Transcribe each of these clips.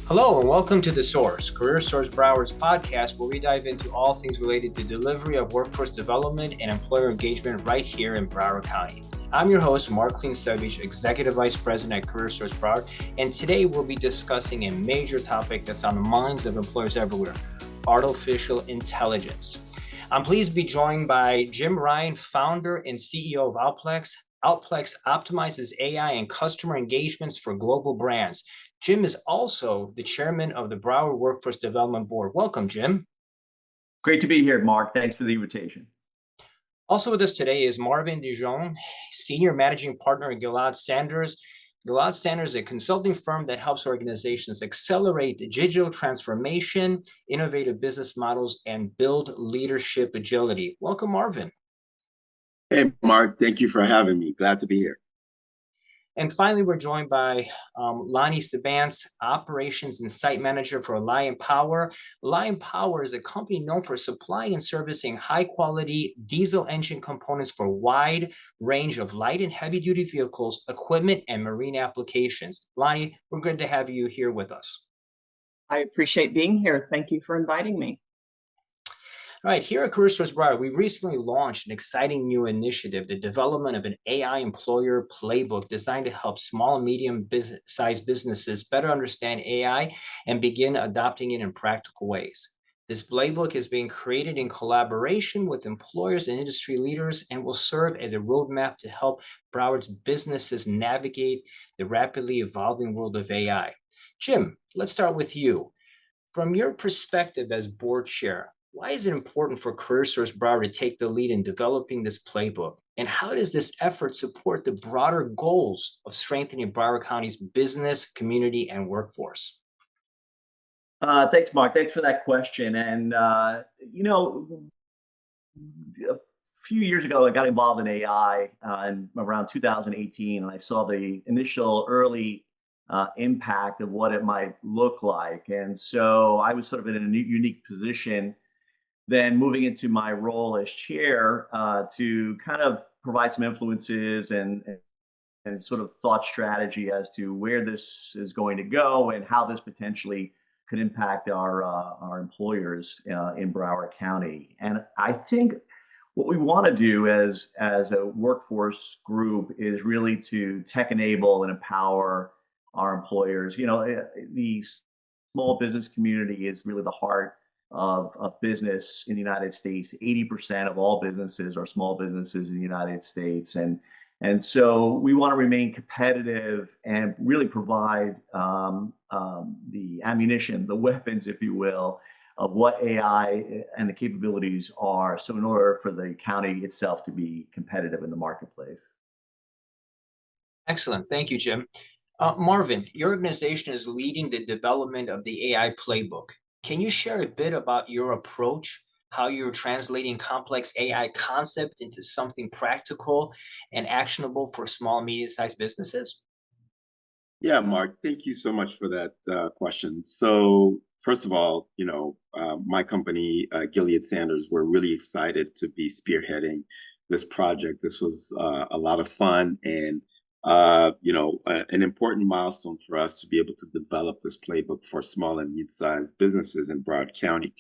Hello and welcome to The Source, CareerSource Broward's podcast where we dive into all things related to delivery of workforce development and employer engagement right here in Broward County. I'm your host, Mark Klincewicz, Executive Vice President at CareerSource Broward, and today we'll be discussing a major topic that's on the minds of employers everywhere, artificial intelligence. I'm pleased to be joined by Jim Ryan, founder and CEO of Outplex. Outplex optimizes AI and customer engagements for global brands. Jim is also the chairman of the Broward Workforce Development Board. Welcome, Jim. Great to be here, Mark. Thanks for the invitation. Also with us today is Marvin Dejean, senior managing partner at Gilead Sanders. Gilead Sanders is a consulting firm that helps organizations accelerate digital transformation, innovative business models, and build leadership agility. Welcome, Marvin. Hey, Mark. Thank you for having me. Glad to be here. And finally, we're joined by Lonni Cibants, Operations and Site Manager for Alliant Power. Alliant Power is a company known for supplying and servicing high-quality diesel engine components for a wide range of light and heavy-duty vehicles, equipment, and marine applications. Lonni, we're good to have you here with us. I appreciate being here. Thank you for inviting me. All right, here at CareerSource Broward, we recently launched an exciting new initiative, the development of an AI employer playbook designed to help small and medium-sized businesses better understand AI and begin adopting it in practical ways. This playbook is being created in collaboration with employers and industry leaders and will serve as a roadmap to help Broward's businesses navigate the rapidly evolving world of AI. Jim, let's start with you. From your perspective as board chair, why is it important for CareerSource Broward to take the lead in developing this playbook? And how does this effort support the broader goals of strengthening Broward County's business, community, and workforce? Thanks, Mark. Thanks for that question. And, a few years ago, I got involved in AI in around 2018, and I saw the initial early impact of what it might look like. And so I was sort of in a unique position then moving into my role as chair to kind of provide some influences and sort of thought strategy as to where this is going to go and how this potentially could impact our employers in Broward County. And I think what we want to do as a workforce group is really to tech enable and empower our employers. The small business community is really the heart of business in the United States. 80% of all businesses are small businesses in the United States. And so we want to remain competitive and really provide the ammunition, the weapons, if you will, of what AI and the capabilities are. So in order for the county itself to be competitive in the marketplace. Excellent. Thank you, Jim. Marvin, your organization is leading the development of the AI Playbook. Can you share a bit about your approach, how you're translating complex AI concept into something practical and actionable for small and medium-sized businesses? Yeah, Mark, thank you so much for that question. So first of all, my company, Gilead Sanders, we're really excited to be spearheading this project. This was a lot of fun and an important milestone for us to be able to develop this playbook for small and mid-sized businesses in Broward County.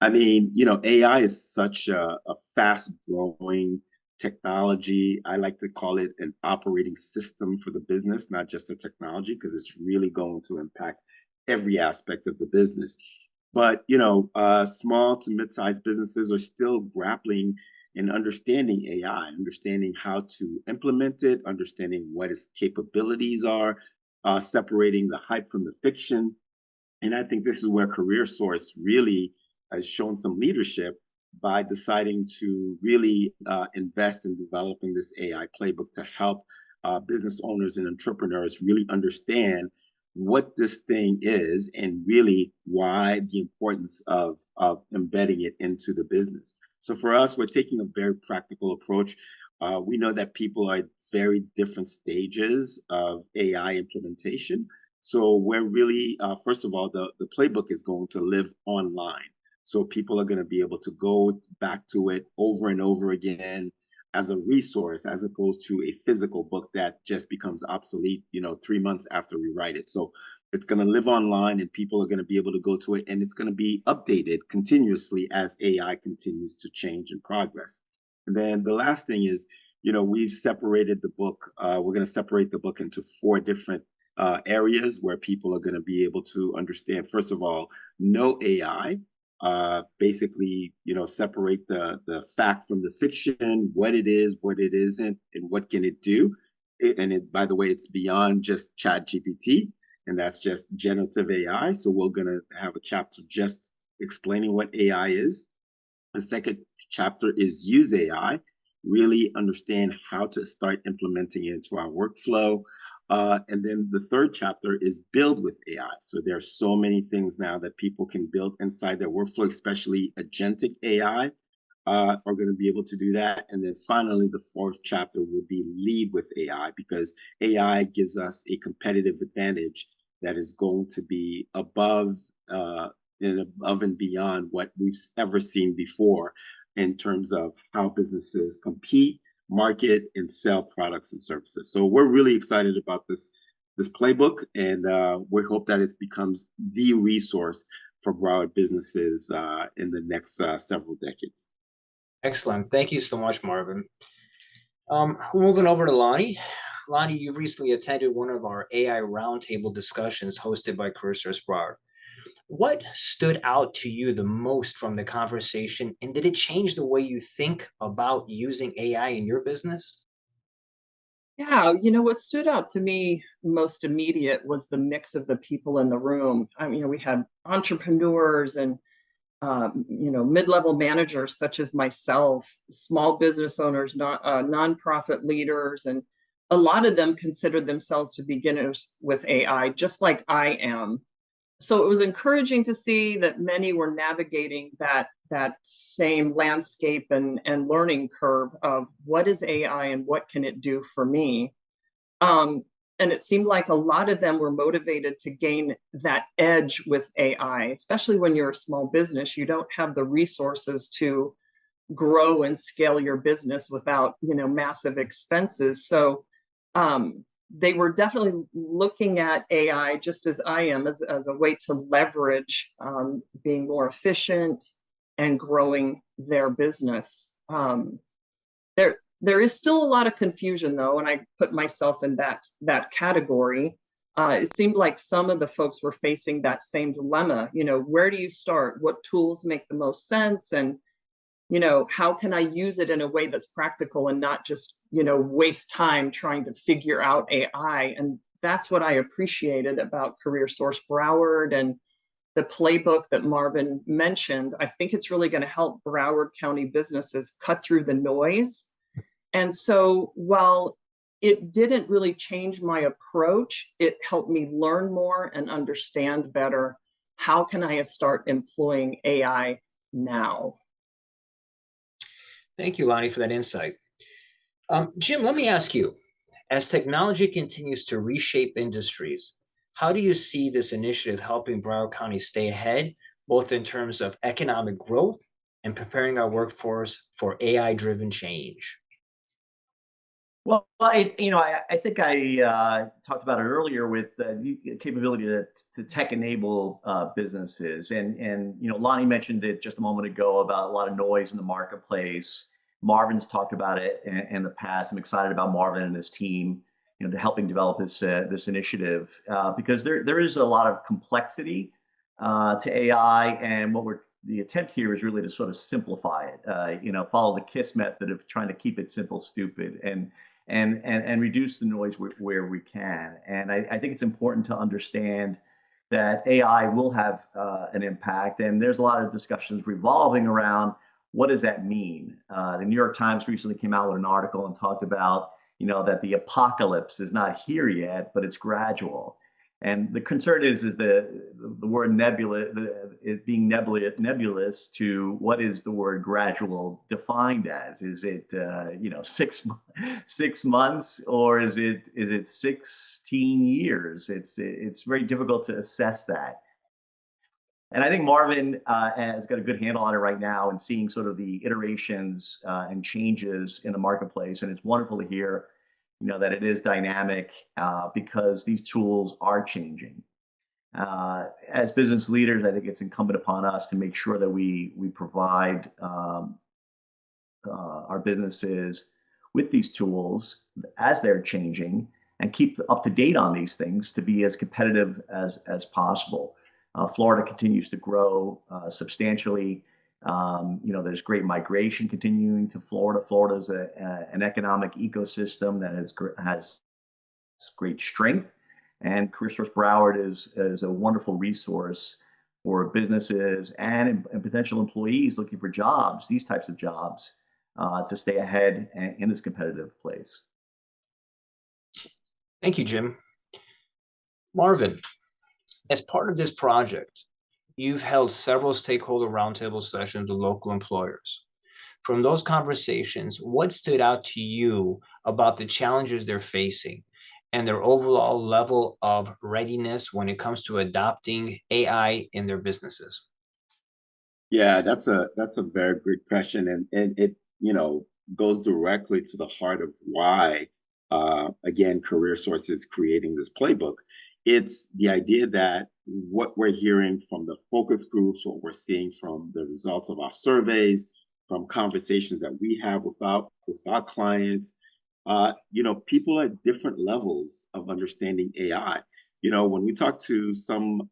I mean, AI is such a fast-growing technology. I like to call it an operating system for the business, not just a technology, because it's really going to impact every aspect of the business. But, small to mid-sized businesses are still grappling in understanding AI, understanding how to implement it, understanding what its capabilities are, separating the hype from the fiction. And I think this is where CareerSource really has shown some leadership by deciding to really invest in developing this AI playbook to help business owners and entrepreneurs really understand what this thing is and really why the importance of embedding it into the business. So for us, we're taking a very practical approach. We know that people are at very different stages of AI implementation. So we're really, first of all, the playbook is going to live online. So people are going to be able to go back to it over and over again as a resource, as opposed to a physical book that just becomes obsolete, 3 months after we write it. So It's going to live online and people are going to be able to go to it, and it's going to be updated continuously as AI continues to change and progress. And then the last thing is, we've separated the book. We're going to separate the book into 4 different areas where people are going to be able to understand, first of all, no AI, basically, separate the fact from the fiction, what it is, what it isn't, and what can it do. By the way, it's beyond just Chat GPT, and that's just generative AI. So we're going to have a chapter just explaining what AI is. The second chapter is use AI, really understand how to start implementing it into our workflow. And then the third chapter is build with AI. So there are so many things now that people can build inside their workflow, especially agentic AI are going to be able to do that. And then finally, the 4th chapter will be lead with AI, because AI gives us a competitive advantage that is going to be above and beyond what we've ever seen before in terms of how businesses compete, market, and sell products and services. So we're really excited about this playbook, and we hope that it becomes the resource for Broward businesses in the next several decades. Excellent. Thank you so much, Marvin. Moving over to Lonni. Lonni, you recently attended one of our AI roundtable discussions hosted by CareerSource Broward. What stood out to you the most from the conversation, and did it change the way you think about using AI in your business? Yeah, what stood out to me most immediate was the mix of the people in the room. I mean, we had entrepreneurs and mid-level managers such as myself, small business owners, nonprofit leaders, and a lot of them considered themselves to be beginners with AI, just like I am. So it was encouraging to see that many were navigating that same landscape and learning curve of what is AI and what can it do for me. And it seemed like a lot of them were motivated to gain that edge with AI, especially when you're a small business. You don't have the resources to grow and scale your business without, massive expenses. So they were definitely looking at AI, just as I am, as a way to leverage being more efficient and growing their business. There is still a lot of confusion, though, and I put myself in that category. It seemed like some of the folks were facing that same dilemma. Where do you start? What tools make the most sense? And how can I use it in a way that's practical and not just, waste time trying to figure out AI? And that's what I appreciated about CareerSource Broward and the playbook that Marvin mentioned. I think it's really going to help Broward County businesses cut through the noise. And so while it didn't really change my approach, it helped me learn more and understand better how can I start employing AI now. Thank you, Lonni, for that insight. Jim, let me ask you, as technology continues to reshape industries, how do you see this initiative helping Broward County stay ahead, both in terms of economic growth and preparing our workforce for AI-driven change? Well, I think I talked about it earlier with the capability to tech enable businesses, and Lonni mentioned it just a moment ago about a lot of noise in the marketplace. Marvin's talked about it in the past. I'm excited about Marvin and his team, to helping develop this initiative because there is a lot of complexity to AI, and the attempt here is really to sort of simplify it. Follow the KISS method of trying to keep it simple, stupid, and reduce the noise where we can. And I think it's important to understand that AI will have an impact, and there's a lot of discussions revolving around what does that mean. The New York Times recently came out with an article and talked about that the apocalypse is not here yet, but it's gradual. And the concern is the word nebula, it being nebulous to what is the word gradual defined as? Is it 6 months, or is it 16 years? It's very difficult to assess that. And I think Marvin has got a good handle on it right now and seeing sort of the iterations and changes in the marketplace. And it's wonderful to hear that it is dynamic because these tools are changing. As business leaders, I think it's incumbent upon us to make sure that we provide our businesses with these tools as they're changing and keep up to date on these things to be as competitive as possible. Florida continues to grow substantially. There's great migration continuing to Florida. Florida is an economic ecosystem that has great strength, and CareerSource Broward is a wonderful resource for businesses and potential employees looking for jobs, these types of jobs, to stay ahead in this competitive place. Thank you, Jim. Marvin, as part of this project, you've held several stakeholder roundtable sessions with local employers. From those conversations, what stood out to you about the challenges they're facing and their overall level of readiness when it comes to adopting AI in their businesses? Yeah, that's a very good question, and it goes directly to the heart of why again CareerSource is creating this playbook. It's the idea that what we're hearing from the focus groups, what we're seeing from the results of our surveys, from conversations that we have with our clients, people at different levels of understanding AI. When we talk to some,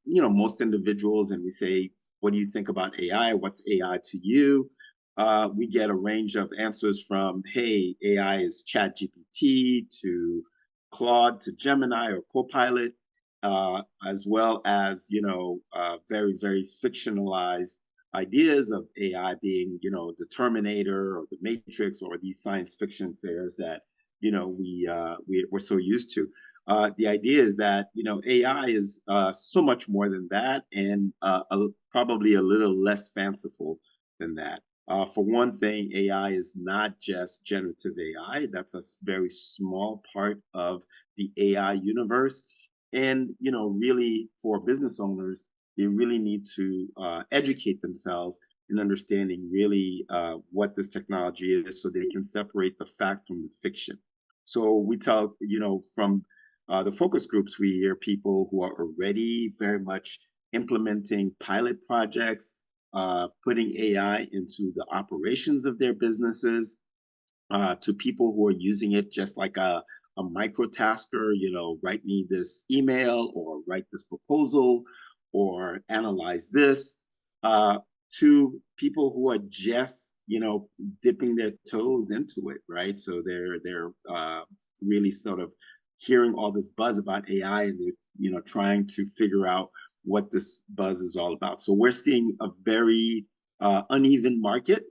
most individuals and we say, what do you think about AI? What's AI to you? We get a range of answers from, hey, AI is ChatGPT to Claude to Gemini or Copilot, as well as, very, very fictionalized ideas of AI being, the Terminator or the Matrix or these science fiction fairs that, we're so used to. The idea is that, AI is so much more than that, and probably a little less fanciful than that. For one thing, AI is not just generative AI. That's a very small part of the AI universe. And, really for business owners, they really need to educate themselves in understanding really what this technology is so they can separate the fact from the fiction. So we tell, from the focus groups, we hear people who are already very much implementing pilot projects, putting AI into the operations of their businesses, to people who are using it just like a micro tasker, write me this email or write this proposal or analyze this, to people who are just, dipping their toes into it, right? So they're really sort of hearing all this buzz about AI and they're, trying to figure out what this buzz is all about. So we're seeing a very uneven market.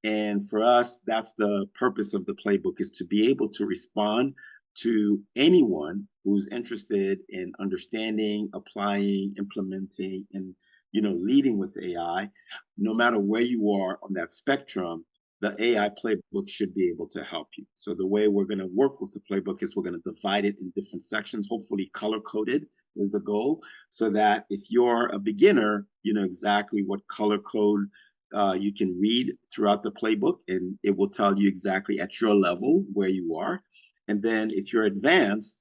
And for us, that's the purpose of the playbook, is to be able to respond to anyone who's interested in understanding, applying, implementing, and leading with AI. No matter where you are on that spectrum, the AI playbook should be able to help you. So the way we're going to work with the playbook is we're going to divide it in different sections, hopefully color-coded is the goal, so that if you're a beginner, you know exactly what color code you can read throughout the playbook, and it will tell you exactly at your level where you are. And then if you're advanced,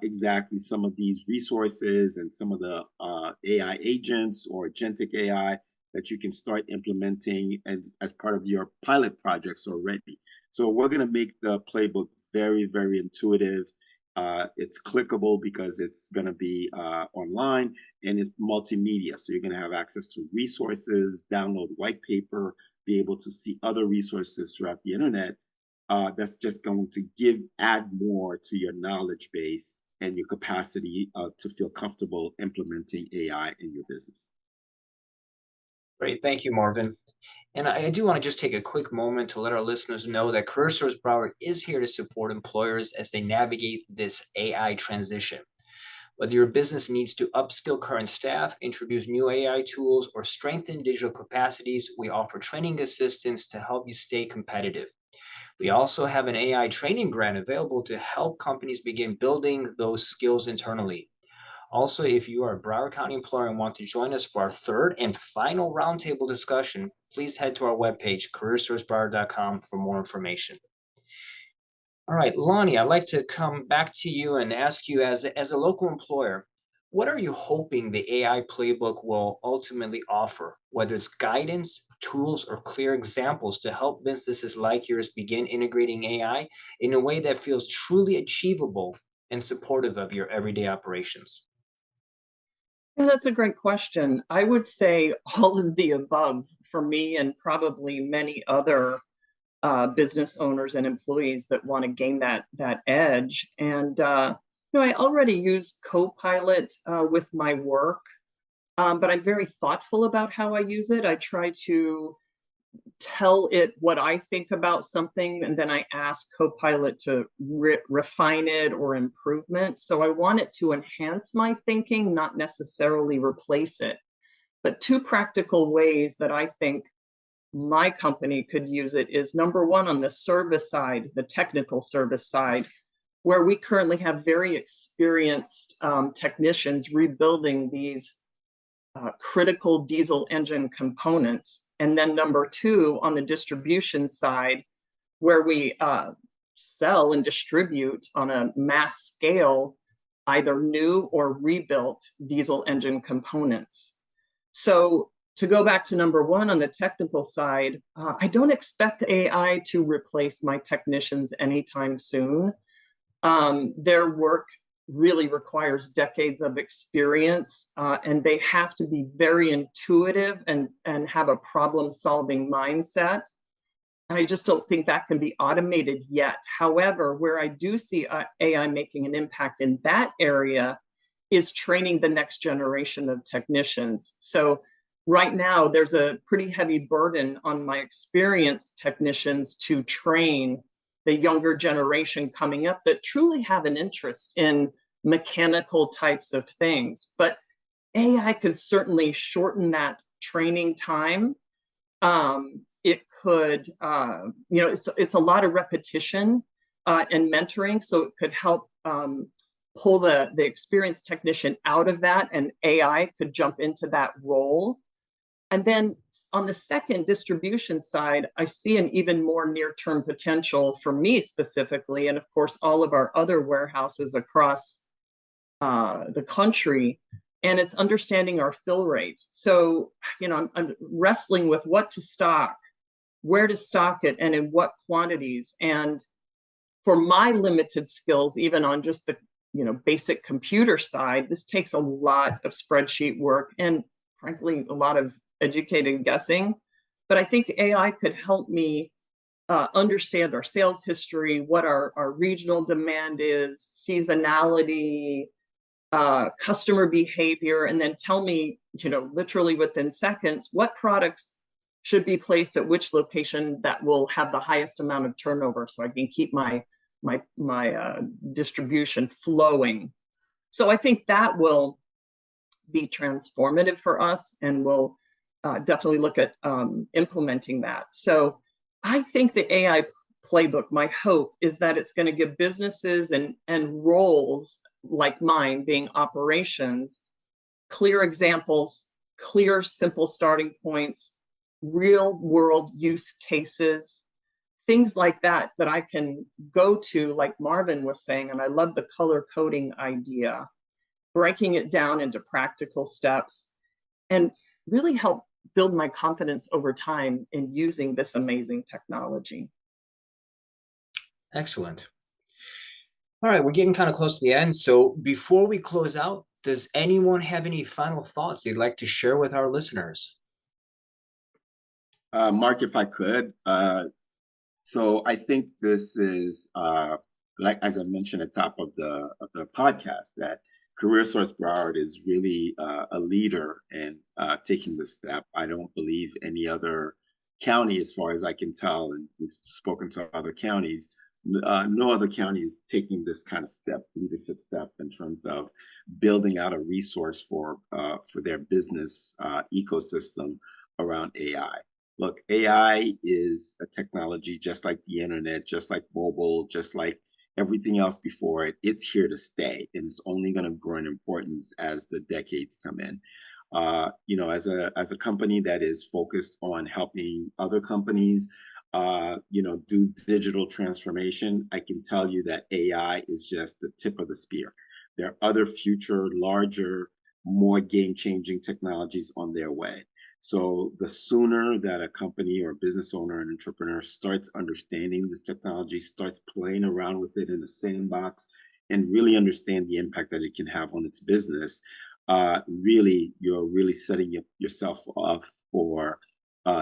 exactly some of these resources and some of the AI agents or agentic AI that you can start implementing and as part of your pilot projects already. So we're going to make the playbook very, very intuitive. It's clickable because it's going to be online, and it's multimedia. So you're going to have access to resources, download white paper, be able to see other resources throughout the internet. That's just going to add more to your knowledge base and your capacity to feel comfortable implementing AI in your business. Great. Thank you, Marvin. And I do want to just take a quick moment to let our listeners know that CareerSource Broward is here to support employers as they navigate this AI transition. Whether your business needs to upskill current staff, introduce new AI tools, or strengthen digital capacities, we offer training assistance to help you stay competitive. We also have an AI training grant available to help companies begin building those skills internally. Also, if you are a Broward County employer and want to join us for our third and final roundtable discussion, please head to our webpage, CareerSourceBroward.com, for more information. All right, Lonni, I'd like to come back to you and ask you, as a local employer, What are you hoping the AI playbook will ultimately offer, whether it's guidance, tools, or clear examples to help businesses like yours begin integrating AI in a way that feels truly achievable and supportive of your everyday operations? Yeah, that's a great question. I would say all of the above for me and probably many other business owners and employees that want to gain that edge. And I already use Copilot with my work, but I'm very thoughtful about how I use it. I try to tell it what I think about something, and then I ask Copilot to refine it or improvement. So I want it to enhance my thinking, not necessarily replace it. But two practical ways that I think my company could use it is number one, on the service side, the technical service side, where we currently have very experienced technicians rebuilding these critical diesel engine components. And then number two, on the distribution side, where we sell and distribute on a mass scale either new or rebuilt diesel engine components. So to go back to number one on the technical side, I don't expect AI to replace my technicians anytime soon. Their work really requires decades of experience, and they have to be very intuitive and have a problem-solving mindset. And I just don't think that can be automated yet. However, where I do see AI making an impact in that area is training the next generation of technicians. So right now, there's a pretty heavy burden on my experienced technicians to train the younger generation coming up that truly have an interest in mechanical types of things. But AI could certainly shorten that training time. It could, it's a lot of repetition and mentoring, so it could help pull the experienced technician out of that, and AI could jump into that role. And then on the second distribution side, I see an even more near-term potential for me specifically, and of course, all of our other warehouses across the country, and it's understanding our fill rate. So, I'm wrestling with what to stock, where to stock it, and in what quantities. And for my limited skills, even on just the basic computer side, this takes a lot of spreadsheet work and frankly, a lot of educated guessing. But I think AI could help me understand our sales history, what our regional demand is, seasonality, customer behavior, and then tell me, literally within seconds, what products should be placed at which location that will have the highest amount of turnover, so I can keep my distribution flowing. So I think that will be transformative for us, and we'll definitely look at implementing that. So I think the AI playbook, my hope is that it's going to give businesses and roles like mine, being operations, clear examples, clear, simple starting points, real world use cases, things like that I can go to, like Marvin was saying. And I love the color coding idea, breaking it down into practical steps, and really help build my confidence over time in using this amazing technology. Excellent. All right, we're getting kind of close to the end. So before we close out, does anyone have any final thoughts they'd like to share with our listeners? Mark, if I could. So I think this is, like as I mentioned at the top of the podcast, that CareerSource Broward is really a leader in taking this step. I don't believe any other county, as far as I can tell, and we've spoken to other counties, no other county is taking this kind of leadership step in terms of building out a resource for their business ecosystem around AI. Look, AI is a technology just like the internet, just like mobile, just like everything else before it. It's here to stay, and it's only going to grow in importance as the decades come in. As a company that is focused on helping other companies, do digital transformation, I can tell you that AI is just the tip of the spear. There are other future, larger, more game-changing technologies on their way. So the sooner that a company or a business owner and entrepreneur starts understanding this technology, starts playing around with it in a sandbox, and really understand the impact that it can have on its business, you're really setting yourself up for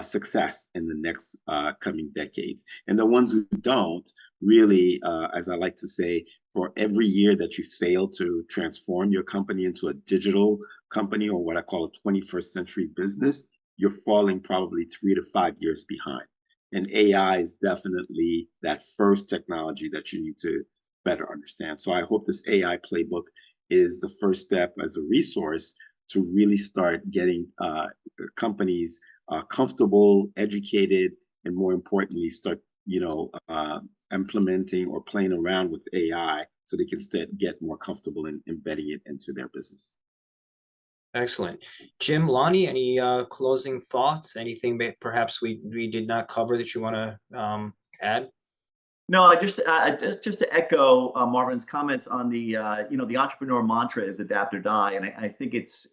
success in the next coming decades. And the ones who don't, really, as I like to say, for every year that you fail to transform your company into a digital company, or what I call a 21st century business, you're falling probably 3 to 5 years behind. And AI is definitely that first technology that you need to better understand. So I hope this AI playbook is the first step as a resource to really start getting companies comfortable, educated, and more importantly, start implementing or playing around with AI so they can get more comfortable in embedding it into their business. Excellent. Jim, Lonni, any closing thoughts? Anything that perhaps we did not cover that you want to add? No, just to echo Marvin's comments on the the entrepreneur mantra is adapt or die, and I think it's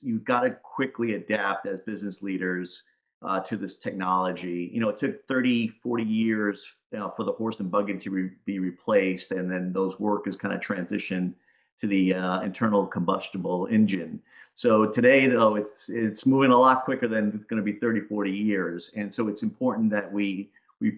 you've got to quickly adapt as business leaders to this technology. It took 30, 40 years for the horse and buggy to be replaced, and then those workers kind of transition to the internal combustible engine. So today, though, it's moving a lot quicker than it's going to be 30, 40 years, and so it's important that we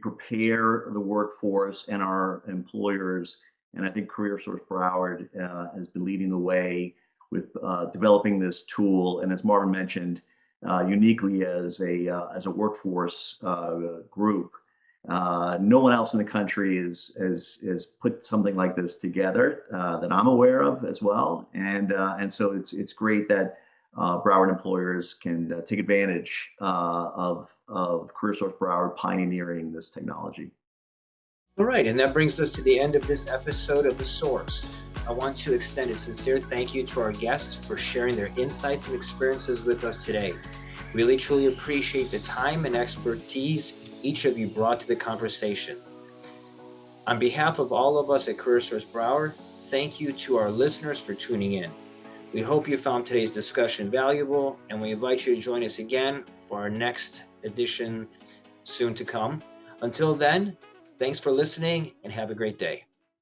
prepare the workforce and our employers. And I think CareerSource Broward has been leading the way with developing this tool. And as Marvin mentioned, uniquely as a workforce group, no one else in the country has put something like this together that I'm aware of as well. And so it's great that Broward employers can take advantage of CareerSource Broward pioneering this technology. All right, and that brings us to the end of this episode of The Source. I want to extend a sincere thank you to our guests for sharing their insights and experiences with us today. Really, truly appreciate the time and expertise each of you brought to the conversation. On behalf of all of us at CareerSource Broward, thank you to our listeners for tuning in. We hope you found today's discussion valuable, and we invite you to join us again for our next edition soon to come. Until then, thanks for listening and have a great day.